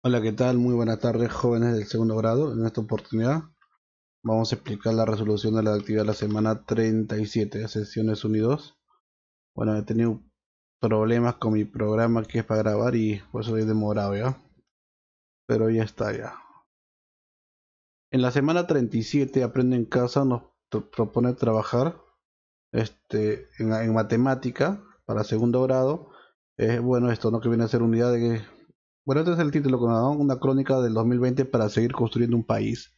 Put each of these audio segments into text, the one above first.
Hola, ¿qué tal? Muy buenas tardes, jóvenes del segundo grado. En esta oportunidad vamos a explicar la resolución de la actividad de la semana 37 de sesiones unidos. Bueno, he tenido problemas con mi programa que es para grabar y por eso he demorado ya, pero ya está ya. En la semana 37 Aprende en Casa nos propone trabajar en matemática para segundo grado. Bueno, esto no que viene a ser unidad de... Bueno, este es el título, ¿no? Una crónica del 2020 para seguir construyendo un país.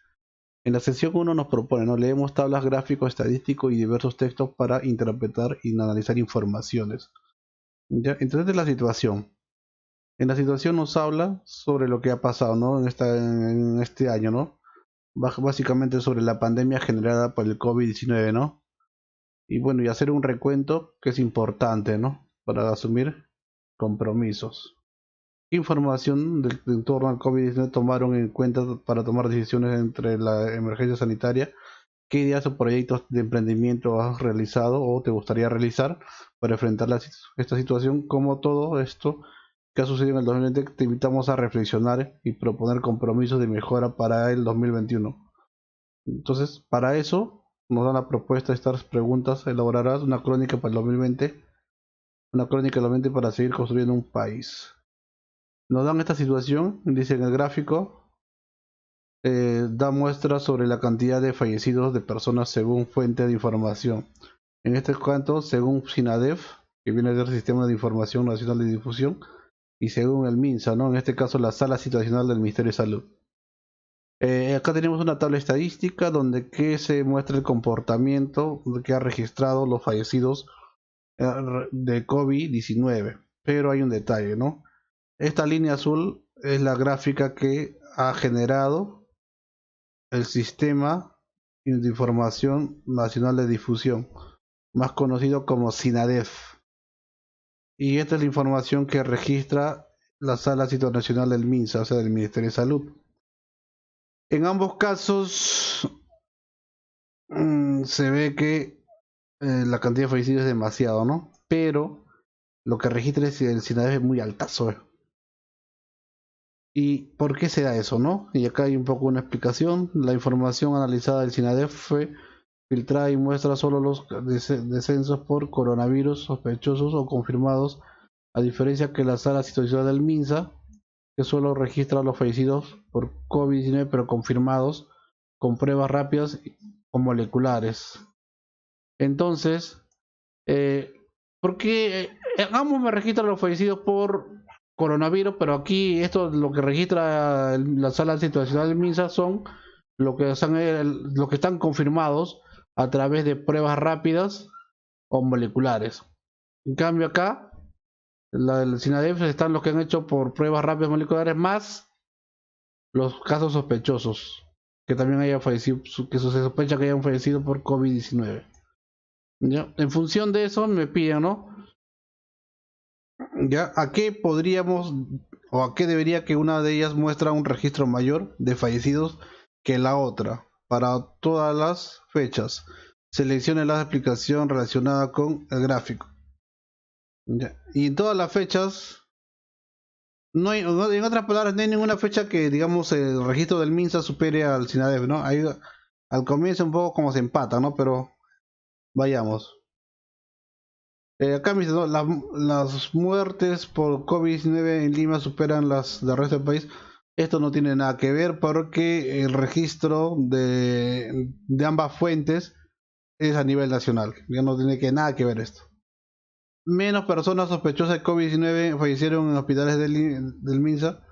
En la sección uno nos propone, ¿no? Leemos tablas, gráficos, estadísticos y diversos textos para interpretar y analizar informaciones. ¿Ya? Entonces, la situación. En la situación nos habla sobre lo que ha pasado, ¿no? En este año, ¿no? Básicamente sobre la pandemia generada por el COVID-19, ¿no? Y bueno, y hacer un recuento que es importante, ¿no? Para asumir compromisos. ¿Qué información en torno al COVID-19 tomaron en cuenta para tomar decisiones entre la emergencia sanitaria? ¿Qué ideas o proyectos de emprendimiento has realizado o te gustaría realizar para enfrentar esta situación? Como todo esto que ha sucedido en el 2020, te invitamos a reflexionar y proponer compromisos de mejora para el 2021. Entonces, para eso nos dan la propuesta de estas preguntas. Elaborarás una crónica para el 2020, una crónica del 2020 para seguir construyendo un país. Nos dan esta situación, dice en el gráfico, da muestras sobre la cantidad de fallecidos de personas según fuente de información. En este caso, según SINADEF, que viene del Sistema de Información Nacional de Difusión, y según el MINSA, ¿no? En este caso la Sala Situacional del Ministerio de Salud. Acá tenemos una tabla estadística donde que se muestra el comportamiento que ha registrado los fallecidos de COVID-19. Pero hay un detalle, ¿no? Esta línea azul es la gráfica que ha generado el Sistema de Información Nacional de Difusión, más conocido como SINADEF. Y esta es la información que registra la Sala Situacional del MINSA, o sea, del Ministerio de Salud. En ambos casos se ve que la cantidad de fallecidos es demasiado, ¿no? Pero lo que registra es el SINADEF es muy altazo. ¿Y por qué se da eso, no? Y acá hay un poco una explicación. La información analizada del SINADEF fue filtrada y muestra solo los descensos por coronavirus sospechosos o confirmados, a diferencia que la sala situacional del MINSA, que solo registra los fallecidos por COVID-19 pero confirmados con pruebas rápidas o moleculares. Entonces, eh, ¿por qué ambos me registran los fallecidos por coronavirus, pero aquí esto lo que registra la sala situacional del MINSA son lo que están confirmados a través de pruebas rápidas o moleculares? En cambio acá, la del SINADEF están los que han hecho por pruebas rápidas moleculares más los casos sospechosos, que también haya fallecido, que se sospecha que hayan fallecido por COVID-19. ¿Ya? En función de eso me piden, ¿no? ¿Ya? ¿A qué podríamos o a qué debería que una de ellas muestra un registro mayor de fallecidos que la otra para todas las fechas? Seleccione la explicación relacionada con el gráfico. ¿Ya? Y en todas las fechas, en otras palabras, no hay ninguna fecha que, digamos, el registro del MINSA supere al SINADEF, ¿no? Ahí, al comienzo un poco como se empata, ¿no? Pero vayamos. Acá me dice, ¿no? Las muertes por COVID-19 en Lima superan las del resto del país. Esto no tiene nada que ver porque el registro de ambas fuentes es a nivel nacional. Ya no tiene nada que ver esto. Menos personas sospechosas de COVID-19 fallecieron en hospitales del MINSA.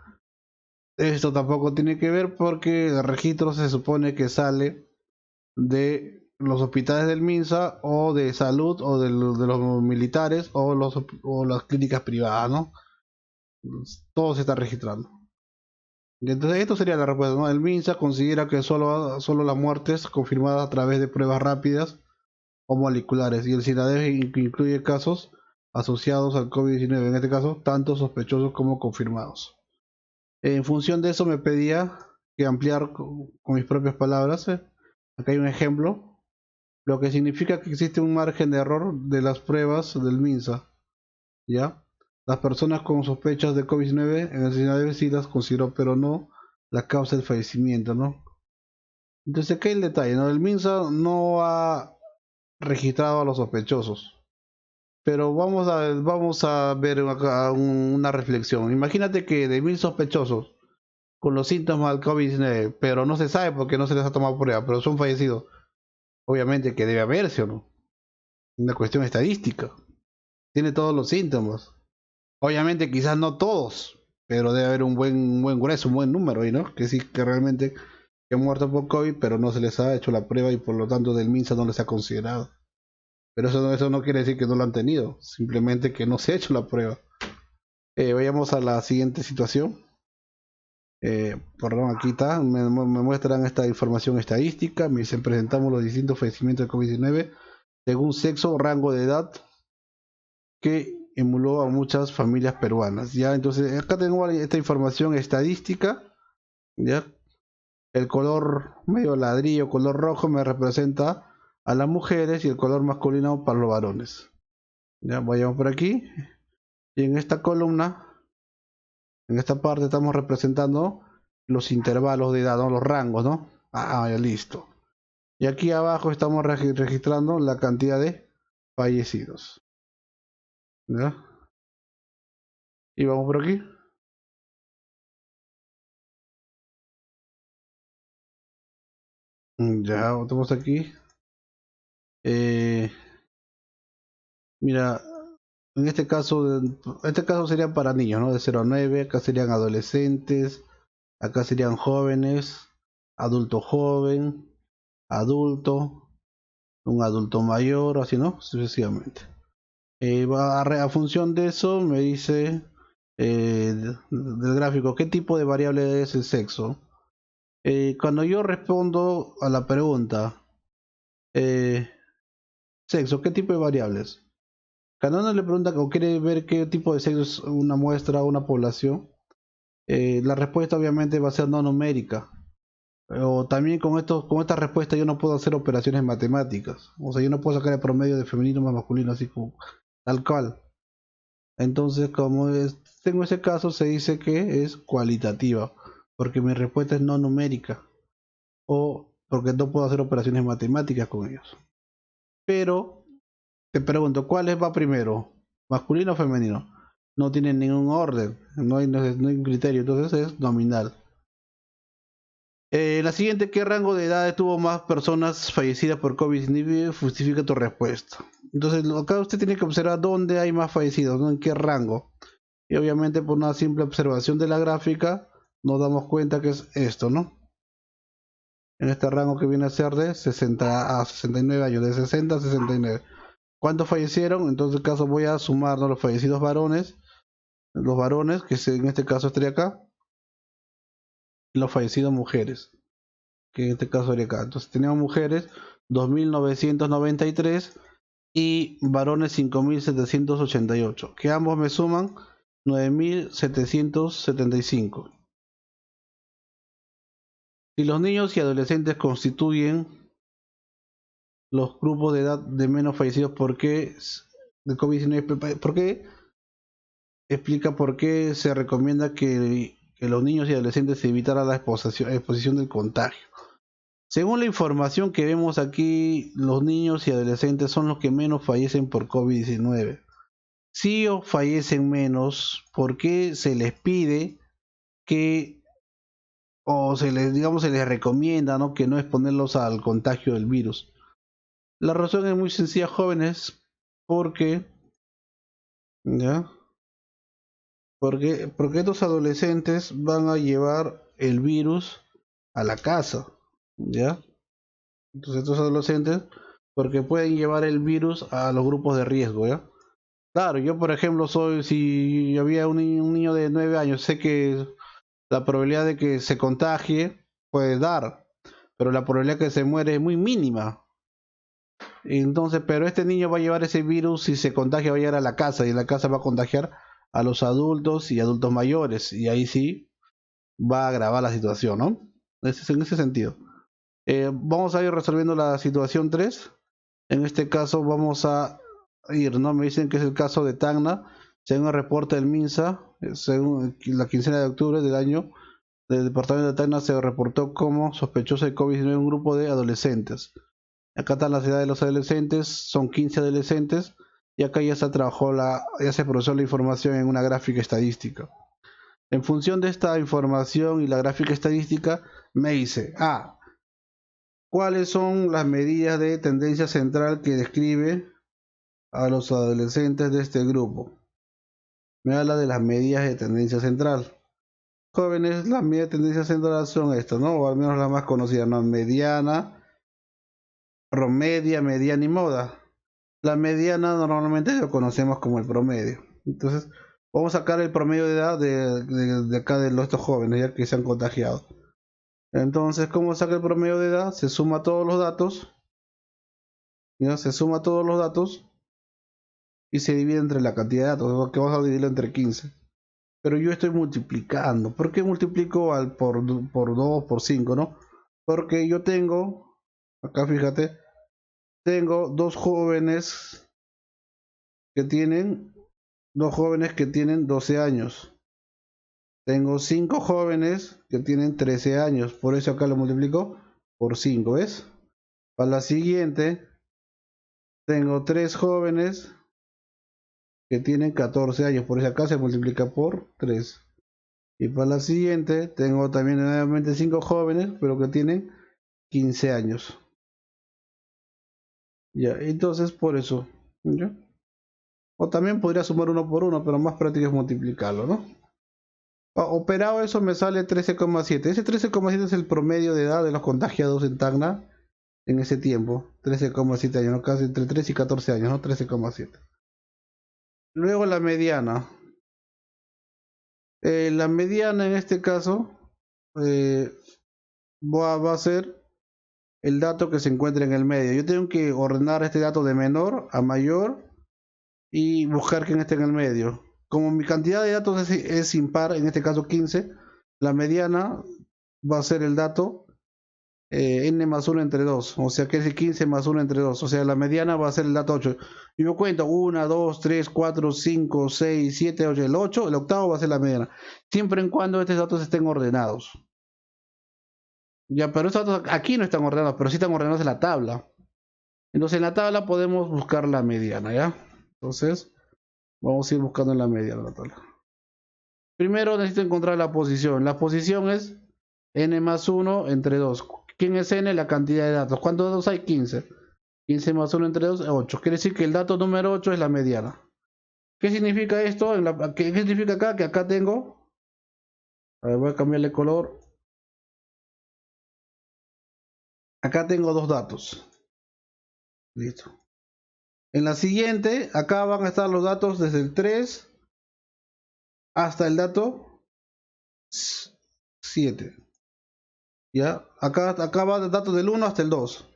Esto tampoco tiene que ver porque el registro se supone que sale de los hospitales del MINSA o de salud o de los militares o las clínicas privadas, ¿no? Todo se está registrando. Y entonces esto sería la respuesta, ¿no? El MINSA considera que solo las muertes confirmadas a través de pruebas rápidas o moleculares y el SINADEF incluye casos asociados al COVID-19, en este caso tanto sospechosos como confirmados. En función de eso me pedía que ampliar con mis propias palabras. Acá hay un ejemplo, lo que significa que existe un margen de error de las pruebas del MINSA, ¿ya? Las personas con sospechas de COVID-19 en el 19 sí las consideró, pero no la causa del fallecimiento, ¿no? Entonces, ¿qué es el detalle? ¿No? El MINSA no ha registrado a los sospechosos. Pero vamos a ver una reflexión. Imagínate que de 1000 sospechosos con los síntomas del COVID-19, pero no se sabe porque no se les ha tomado prueba, pero son fallecidos. Obviamente que debe haberse o no. Una cuestión estadística. Tiene todos los síntomas. Obviamente quizás no todos, pero debe haber un buen grueso, un buen número ahí, ¿no? Que sí que realmente que han muerto por COVID, pero no se les ha hecho la prueba y por lo tanto del MINSA no les ha considerado. Pero eso no quiere decir que no lo han tenido, simplemente que no se ha hecho la prueba. Vayamos a la siguiente situación. Perdón, aquí está, me muestran esta información estadística, me dicen presentamos los distintos fallecimientos de COVID-19 según sexo o rango de edad que emuló a muchas familias peruanas. Ya, entonces acá tengo esta información estadística, ya, el color medio ladrillo, color rojo me representa a las mujeres y el color masculino para los varones. Ya, vayamos por aquí y en esta columna, en esta parte estamos representando los intervalos de edad, ¿no? Los rangos, ¿no? Ya listo. Y aquí abajo estamos registrando la cantidad de fallecidos. ¿Ya? Y vamos por aquí. Ya, estamos aquí. Eh, Mira, este caso sería para niños, ¿no? De 0 a 9, acá serían adolescentes, acá serían jóvenes, adulto joven, adulto, un adulto mayor, así, ¿no? Sucesivamente. A función de eso me dice del gráfico qué tipo de variable es el sexo. Cuando yo respondo a la pregunta eh, sexo, ¿qué tipo de variables? Cuando uno le pregunta o quiere ver qué tipo de sexo es una muestra o una población, la respuesta obviamente va a ser no numérica. O también con esta respuesta yo no puedo hacer operaciones matemáticas. O sea, yo no puedo sacar el promedio de femenino más masculino así como tal cual. Entonces, tengo ese caso, se dice que es cualitativa, porque mi respuesta es no numérica, o porque no puedo hacer operaciones matemáticas con ellos. Pero te pregunto, ¿cuál va primero? ¿Masculino o femenino? No tiene ningún orden, no hay un criterio, entonces es nominal. La siguiente, ¿qué rango de edad tuvo más personas fallecidas por COVID-19? Justifica tu respuesta. Entonces, acá usted tiene que observar dónde hay más fallecidos, ¿no? En qué rango. Y obviamente por una simple observación de la gráfica nos damos cuenta que es esto, ¿no? En este rango que viene a ser de 60 a 69 años, de 60 a 69. ¿Cuántos fallecieron? Entonces, en este caso voy a sumar, ¿no?, los fallecidos varones, los varones, que en este caso estaría acá, y los fallecidos mujeres, que en este caso estaría acá. Entonces teníamos mujeres 2.993 y varones 5.788, que ambos me suman 9.775. Si los niños y adolescentes constituyen los grupos de edad de menos fallecidos, ¿por qué de COVID-19? ¿Por qué? Explica por qué se recomienda que los niños y adolescentes evitaran la exposición del contagio. Según la información que vemos aquí, los niños y adolescentes son los que menos fallecen por COVID-19. Si o fallecen menos, ¿por qué se les pide que, o se les recomienda, ¿no?, que no exponerlos al contagio del virus? La razón es muy sencilla, jóvenes, porque, ¿ya? Porque estos adolescentes van a llevar el virus a la casa, ¿ya? Entonces estos adolescentes, porque pueden llevar el virus a los grupos de riesgo, ¿ya? Claro, yo por ejemplo si había un niño de 9 años, sé que la probabilidad de que se contagie puede dar, pero la probabilidad de que se muere es muy mínima. Entonces, pero este niño va a llevar ese virus, si se contagia va a llegar a la casa y en la casa va a contagiar a los adultos y adultos mayores y ahí sí va a agravar la situación, ¿no? En ese sentido. Vamos a ir resolviendo la situación 3. En este caso vamos a ir, ¿no? Me dicen que es el caso de Tacna. Según el reporte del MINSA, según la quincena de octubre del año, del departamento de Tacna se reportó como sospechoso de COVID-19 un grupo de adolescentes. Acá están las edades de los adolescentes, son 15 adolescentes, y acá ya ya se procesó la información en una gráfica estadística. En función de esta información y la gráfica estadística, me dice, ¿cuáles son las medidas de tendencia central que describe a los adolescentes de este grupo? Me habla de las medidas de tendencia central. Jóvenes, las medidas de tendencia central son estas, ¿no? O al menos las más conocidas, ¿no? Mediana, promedia, mediana y moda. La mediana normalmente lo conocemos como el promedio. Entonces, vamos a sacar el promedio de edad de acá de estos jóvenes ya que se han contagiado. Entonces, ¿cómo saca el promedio de edad? Se suma todos los datos, ¿ya? Se suma todos los datos y se divide entre la cantidad de datos, que vamos a dividirlo entre 15. Pero yo estoy multiplicando. ¿Por qué multiplico por 2, por 5, no? Porque yo tengo, acá fíjate, tengo que tienen, dos jóvenes que tienen 12 años. Tengo 5 jóvenes que tienen 13 años. Por eso acá lo multiplico por 5, ¿ves? Para la siguiente, tengo 3 jóvenes que tienen 14 años. Por eso acá se multiplica por 3. Y para la siguiente, tengo también nuevamente 5 jóvenes, pero que tienen 15 años. Ya, entonces por eso. ¿Ya? O también podría sumar uno por uno, pero más práctico es multiplicarlo, ¿no? Operado eso me sale 13,7. Ese 13,7 es el promedio de edad de los contagiados en Tacna en ese tiempo. 13,7 años, ¿no? Casi entre 3 y 14 años, ¿no? 13,7. Luego la mediana. La mediana en este caso eh, va a ser el dato que se encuentra en el medio. Yo tengo que ordenar este dato de menor a mayor y buscar quién esté en el medio. Como mi cantidad de datos es impar, en este caso 15, la mediana va a ser el dato n más 1 entre 2, o sea que es 15 más 1 entre 2, o sea la mediana va a ser el dato 8. Y yo cuento 1, 2, 3, 4, 5, 6, 7, 8, el 8, el octavo va a ser la mediana, siempre y cuando estos datos estén ordenados. Ya, pero estos datos aquí no están ordenados, pero sí están ordenados en la tabla. Entonces en la tabla podemos buscar la mediana, ¿ya? Entonces vamos a ir buscando en la mediana la tabla. Primero necesito encontrar la posición. La posición es n más 1 entre 2. ¿Quién es n? La cantidad de datos. ¿Cuántos datos hay? 15. 15 más 1 entre 2 es 8. Quiere decir que el dato número 8 es la mediana. ¿Qué significa esto? ¿Qué significa acá? Que acá tengo... A ver, voy a cambiarle color. Acá tengo dos datos. Listo. En la siguiente, acá van a estar los datos desde el 3 hasta el dato 7. ¿Ya? Acá va el dato del 1 hasta el 2.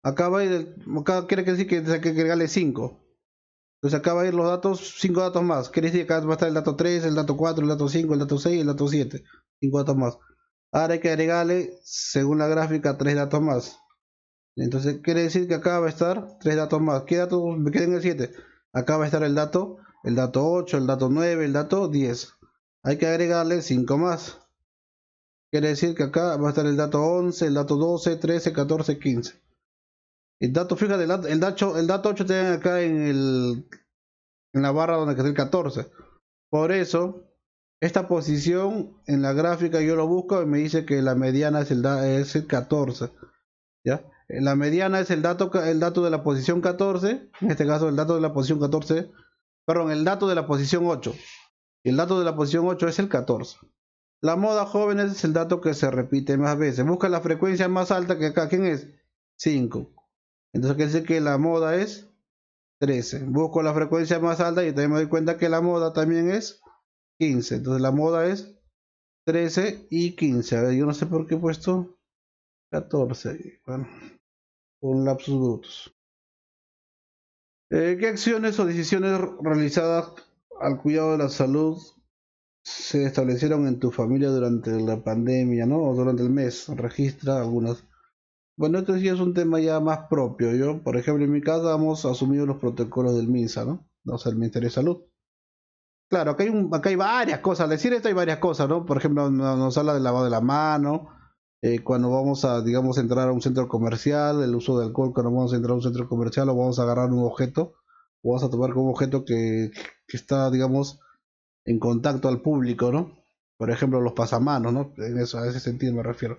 Acá va a ir, acá quiere decir que hay que agregarle 5. Entonces acá va a ir los datos, 5 datos más. Quiere decir que acá va a estar el dato 3, el dato 4, el dato 5, el dato 6 y el dato 7. 5 datos más. Ahora hay que agregarle, según la gráfica, 3 datos más. Entonces quiere decir que acá va a estar 3 datos más. ¿Qué datos me quedan en el 7? Acá va a estar el dato 8, el dato 9, el dato 10. Hay que agregarle 5 más. Quiere decir que acá va a estar el dato 11, el dato 12, 13, 14, 15. El dato, fíjate, el dato 8 tiene acá en la barra donde está el 14. Por eso, esta posición en la gráfica yo lo busco y me dice que la mediana es el 14. ¿Ya? La mediana es el dato de la posición 14, en este caso el dato de la posición 14, perdón, el dato de la posición 8. Y el dato de la posición 8 es el 14. La moda jóvenes es el dato que se repite más veces. Busca la frecuencia más alta que acá. ¿Quién es? 5. Entonces quiere decir que la moda es 13. Busco la frecuencia más alta y también me doy cuenta que la moda también es 15. Entonces la moda es 13 y 15. A ver, yo no sé por qué he puesto 14. Bueno, un lapsus brutus. ¿Qué acciones o decisiones realizadas al cuidado de la salud se establecieron en tu familia durante la pandemia, ¿no? O durante el mes? Registra algunas. Bueno, esto sí es un tema ya más propio. Yo, por ejemplo, en mi casa hemos asumido los protocolos del MINSA, ¿no? O sea, el Ministerio de Salud. Claro, acá hay varias cosas. Al decir esto hay varias cosas, ¿no? Por ejemplo, nos habla del lavado de la mano, cuando vamos a, digamos, entrar a un centro comercial, el uso de alcohol cuando vamos a entrar a un centro comercial o vamos a agarrar un objeto, o vamos a tomar como objeto que está, digamos, en contacto al público, ¿no? Por ejemplo, los pasamanos, ¿no? En eso, a ese sentido me refiero.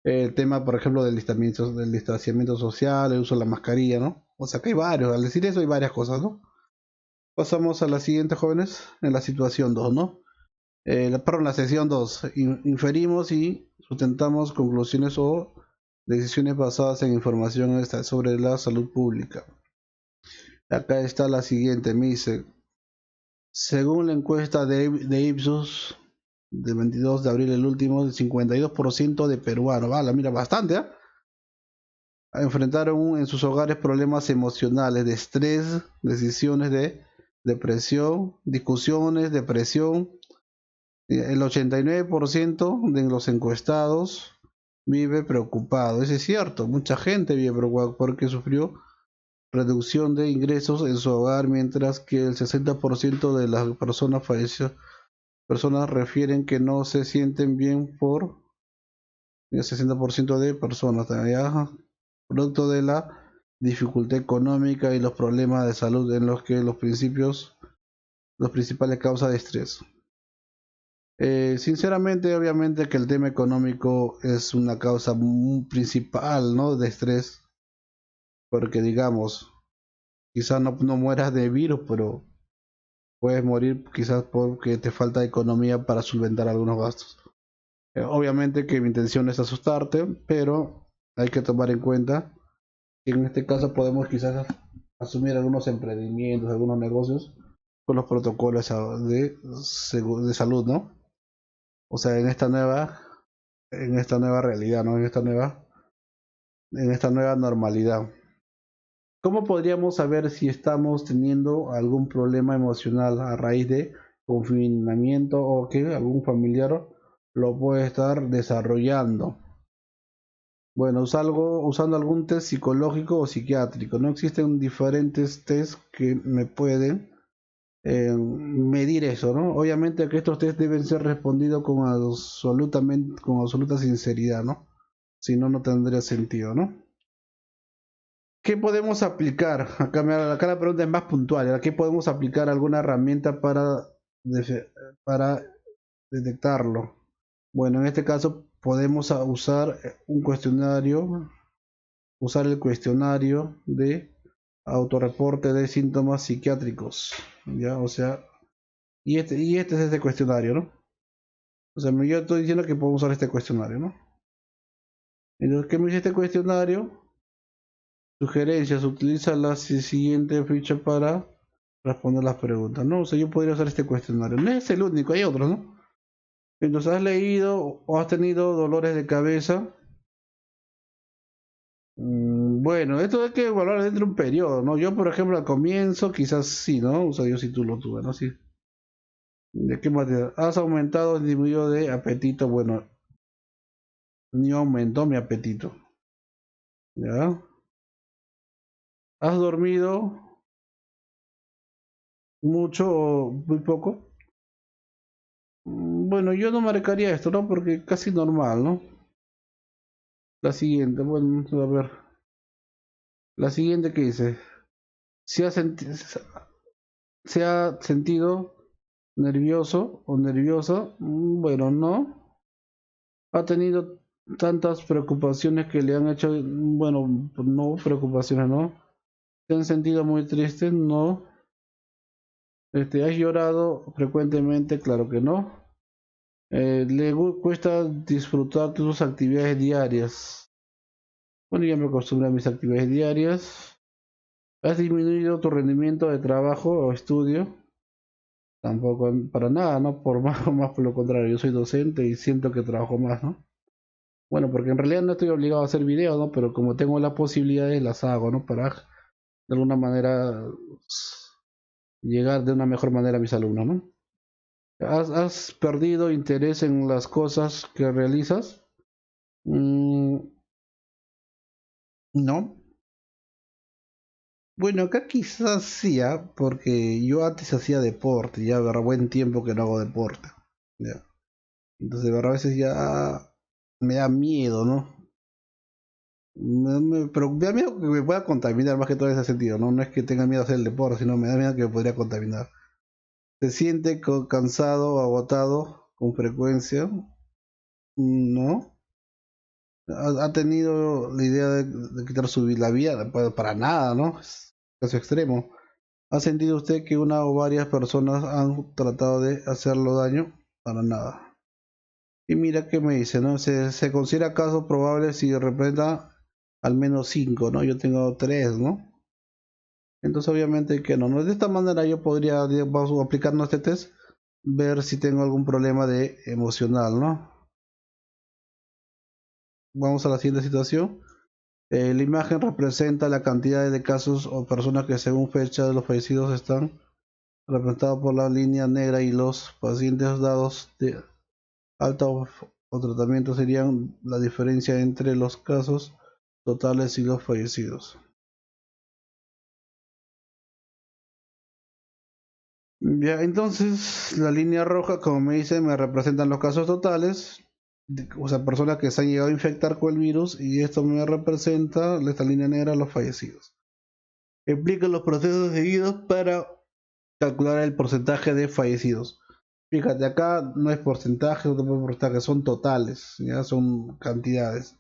El tema, por ejemplo, del distanciamiento social, el uso de la mascarilla, ¿no? O sea, que hay varios, al decir eso hay varias cosas, ¿no? Pasamos a la siguiente, jóvenes, en la situación 2, ¿no? Perdón, la sección 2. Inferimos y sustentamos conclusiones o decisiones basadas en información sobre la salud pública. Acá está la siguiente, me dice, según la encuesta de Ipsos del 22 de abril, el último, el 52% de peruanos, mira, bastante, ¿eh? Enfrentaron en sus hogares problemas emocionales, de estrés, decisiones de depresión, discusiones, depresión. El 89% de los encuestados vive preocupado. Eso es cierto, mucha gente vive preocupada porque sufrió reducción de ingresos en su hogar, mientras que el 60% de las personas refieren que no se sienten bien por el 60% de personas, ¿ya? Producto de la dificultad económica y los problemas de salud en los que los principales causas de estrés. Sinceramente, obviamente que el tema económico es una causa principal, ¿no? De estrés, porque digamos, quizás no mueras de virus, pero puedes morir quizás porque te falta economía para solventar algunos gastos. Obviamente que mi intención es asustarte, pero hay que tomar en cuenta que en este caso podemos quizás asumir algunos emprendimientos, algunos negocios con los protocolos de salud, ¿no? O sea, en esta nueva realidad, ¿no? En esta nueva normalidad. ¿Cómo podríamos saber si estamos teniendo algún problema emocional a raíz de confinamiento o que algún familiar lo puede estar desarrollando? Bueno, usando algún test psicológico o psiquiátrico. No existen diferentes tests que me pueden medir eso, ¿no? Obviamente que estos test deben ser respondidos con absoluta sinceridad, ¿no? Si no, no tendría sentido, ¿no? ¿Qué podemos aplicar? Acá la pregunta es más puntual. ¿Qué podemos aplicar alguna herramienta para detectarlo? Bueno, en este caso podemos usar un cuestionario, usar el cuestionario de autorreporte de síntomas psiquiátricos, ¿ya? O sea, y este es este cuestionario, ¿no? O sea, yo estoy diciendo que podemos usar este cuestionario, ¿no? Entonces, ¿qué me dice este cuestionario? Sugerencias, utiliza la siguiente ficha para responder las preguntas. No, o sea, yo podría usar este cuestionario. No es el único, hay otros, ¿no? Entonces, ¿has leído o has tenido dolores de cabeza? Bueno, esto hay que evaluar dentro de un periodo, ¿no? Yo, por ejemplo, al comienzo, quizás sí, ¿no? O sea, yo sí tú lo tuve, ¿no? Sí. ¿De qué manera? ¿Has aumentado o disminuido de apetito? Bueno, ni aumentó mi apetito. ¿Ya? ¿Has dormido mucho o muy poco? Bueno, yo no marcaría esto, ¿no? Porque casi normal, ¿no? La siguiente, bueno, a ver. La siguiente que dice, ¿se ha, se ha sentido nervioso o nerviosa? Bueno, no. ¿Ha tenido tantas preocupaciones que le han hecho, bueno, no, preocupaciones, no. ¿Se han sentido muy tristes? No. ¿Has llorado frecuentemente? Claro que no. ¿Le cuesta disfrutar de sus actividades diarias? Bueno, ya me acostumbré a mis actividades diarias. ¿Has disminuido tu rendimiento de trabajo o estudio? Tampoco, para nada, ¿no? Por más, más por lo contrario, yo soy docente y siento que trabajo más, ¿no? Bueno, porque en realidad no estoy obligado a hacer videos, ¿no? Pero como tengo las posibilidades, las hago, ¿no? Para de alguna manera llegar de una mejor manera a mis alumnos, ¿no? ¿Has perdido interés en las cosas que realizas? Mm, no. Bueno, acá quizás sí, porque yo antes hacía deporte, ya habrá buen tiempo que no hago deporte. Ya. Entonces, de verdad, a veces ya me da miedo, ¿no? Pero me da miedo que me pueda contaminar más que todo en ese sentido, ¿no? No es que tenga miedo a hacer el deporte, sino me da miedo que me podría contaminar. ¿Se siente cansado o agotado con frecuencia? ¿No? ¿Ha tenido la idea de quitar la vida? Para nada, ¿no? Es caso extremo. ¿Ha sentido usted que una o varias personas han tratado de hacerlo daño? Para nada. Y mira qué me dice, ¿no? Se considera caso probable si representa al menos 5, ¿no? Yo tengo 3, ¿no? Entonces obviamente que no. De esta manera yo podría, digamos, aplicarnos este test, ver si tengo algún problema de emocional, ¿no? Vamos a la siguiente situación. La imagen representa la cantidad de casos o personas que según fecha de los fallecidos están representados por la línea negra y los pacientes dados de alta o tratamiento serían la diferencia entre los casos totales y los fallecidos. Ya, entonces la línea roja, como me dice, me representan los casos totales, o sea, personas que se han llegado a infectar con el virus, y esto me representa, esta línea negra, los fallecidos. Explica los procesos seguidos para calcular el porcentaje de fallecidos. Fíjate, acá no es porcentaje, no es porcentaje, son totales, ya son cantidades.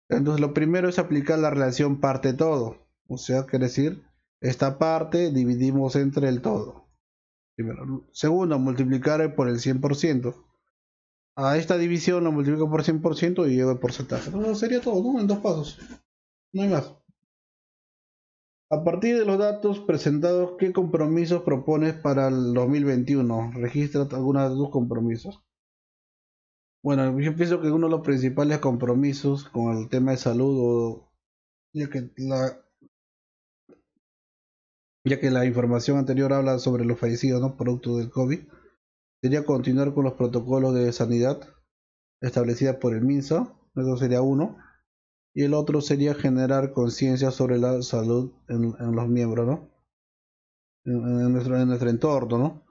Entonces lo primero es aplicar la relación parte-todo. O sea, quiere decir, esta parte dividimos entre el todo. Primero. Segundo, multiplicar por el 100%. A esta división lo multiplico por 100% y llevo el porcentaje. No, sería todo, ¿no? En dos pasos. No hay más. A partir de los datos presentados, ¿qué compromisos propones para el 2021? Registra algunos de tus compromisos. Bueno, yo pienso que uno de los principales compromisos con el tema de salud, ya que la información anterior habla sobre los fallecidos, ¿no? Producto del COVID, sería continuar con los protocolos de sanidad establecida por el MINSA. Eso sería uno. Y el otro sería generar conciencia sobre la salud en los miembros, ¿no? En nuestro entorno, ¿no?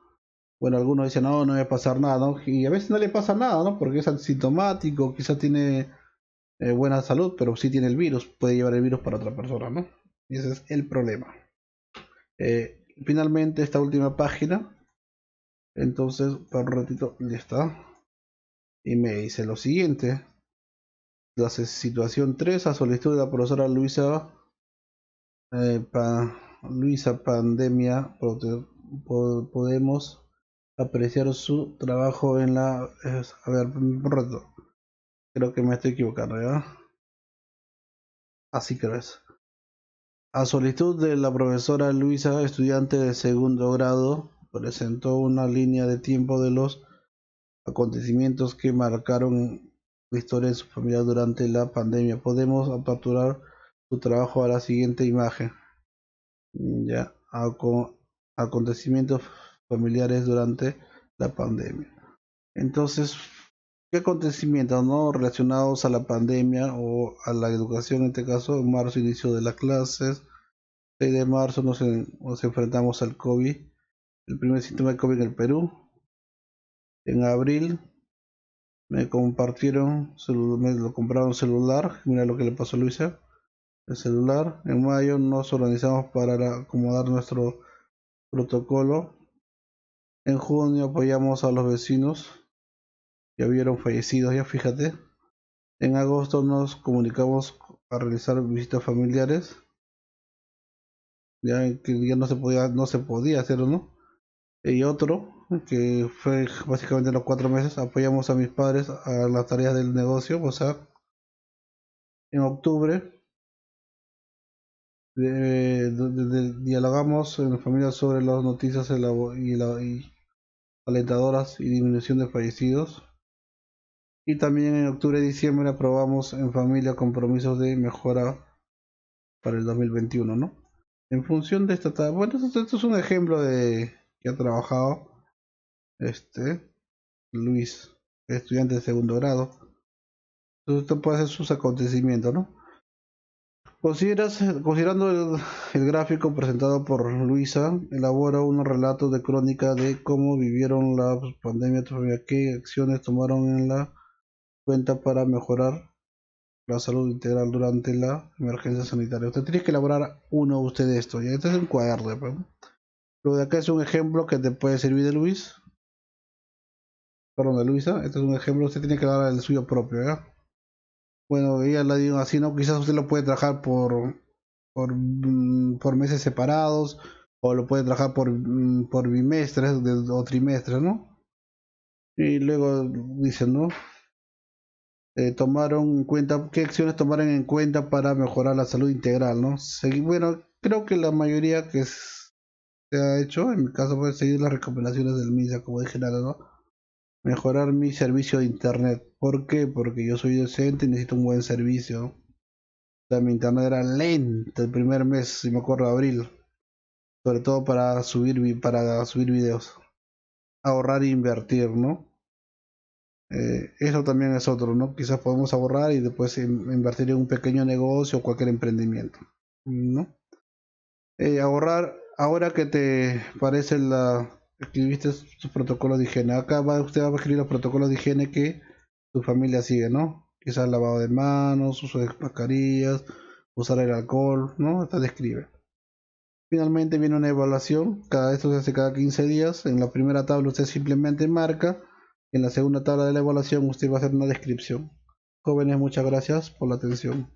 Bueno, algunos dicen, no, no va a pasar nada, ¿no? Y a veces no le pasa nada, ¿no? Porque es asintomático, quizás tiene buena salud, pero sí tiene el virus, puede llevar el virus para otra persona, ¿no? Y ese es el problema. Finalmente, esta última página, entonces, para un ratito, ya está. Y me dice lo siguiente. La situación 3 a solicitud de la profesora eh, pa- Luisa Pandemia, podemos apreciar su trabajo en a ver, un rato, creo que me estoy equivocando, ¿ya? Así creo es. A solicitud de la profesora Luisa, estudiante de segundo grado, presentó una línea de tiempo de los acontecimientos que marcaron la historia de su familia durante la pandemia. Podemos capturar su trabajo a la siguiente imagen. Ya, acontecimientos familiares durante la pandemia. Entonces, ¿qué acontecimientos no relacionados a la pandemia o a la educación en este caso? En marzo, inicio de las clases. 6 de marzo nos enfrentamos al COVID, el primer síntoma de COVID en el Perú. En abril me lo compraron celular. Mira lo que le pasó a Luisa, el celular. En mayo nos organizamos para acomodar nuestro protocolo. En junio apoyamos a los vecinos que hubieron fallecidos, ya fíjate. En agosto nos comunicamos a realizar visitas familiares, ya que ya no se podía hacer, ¿no? Y otro, que fue básicamente los 4 meses, apoyamos a mis padres a las tareas del negocio. O sea, en octubre dialogamos en la familia sobre las noticias y alentadoras y disminución de fallecidos. Y también en octubre y diciembre aprobamos en familia compromisos de mejora para el 2021, ¿no? En función de bueno, esto es un ejemplo de que ha trabajado este Luis, estudiante de segundo grado. Entonces, esto puede ser sus acontecimientos, ¿no? Considerando el gráfico presentado por Luisa, elabora un relato de crónica de cómo vivieron la pandemia, qué acciones tomaron en la cuenta para mejorar la salud integral durante la emergencia sanitaria. Usted tiene que elaborar uno de ustedes esto, ya este es un cuaderno, pues. Lo de acá es un ejemplo que te puede servir de Luis, perdón, de Luisa. Este es un ejemplo, usted tiene que dar el suyo propio, ¿ya? Bueno, ella la digo así, ¿no? Quizás usted lo puede trabajar por meses separados, o lo puede trabajar por bimestres o trimestres, ¿no? Y luego dicen, ¿no? Tomaron en cuenta, ¿qué acciones tomaron en cuenta para mejorar la salud integral, ¿no? Bueno, creo que la mayoría se ha hecho, en mi caso, puede seguir las recomendaciones del MISA, como dije nada, ¿no? Mejorar mi servicio de internet. ¿Por qué? Porque yo soy docente y necesito un buen servicio. O sea, mi internet era lento el primer mes, si me acuerdo, de abril. Sobre todo para subir videos. Ahorrar e invertir, ¿no? Eso también es otro, ¿no? Quizás podemos ahorrar y después invertir en un pequeño negocio o cualquier emprendimiento, ¿no? Ahorrar, ahora que te parece escribiste sus protocolos de higiene. Acá usted va a escribir los protocolos de higiene que su familia sigue, ¿no? Quizás lavado de manos, uso de mascarillas, usar el alcohol, ¿no? Esta describe. Finalmente viene una evaluación, esto se hace cada 15 días. En la primera tabla usted simplemente marca, en la segunda tabla de la evaluación usted va a hacer una descripción. Jóvenes, muchas gracias por la atención.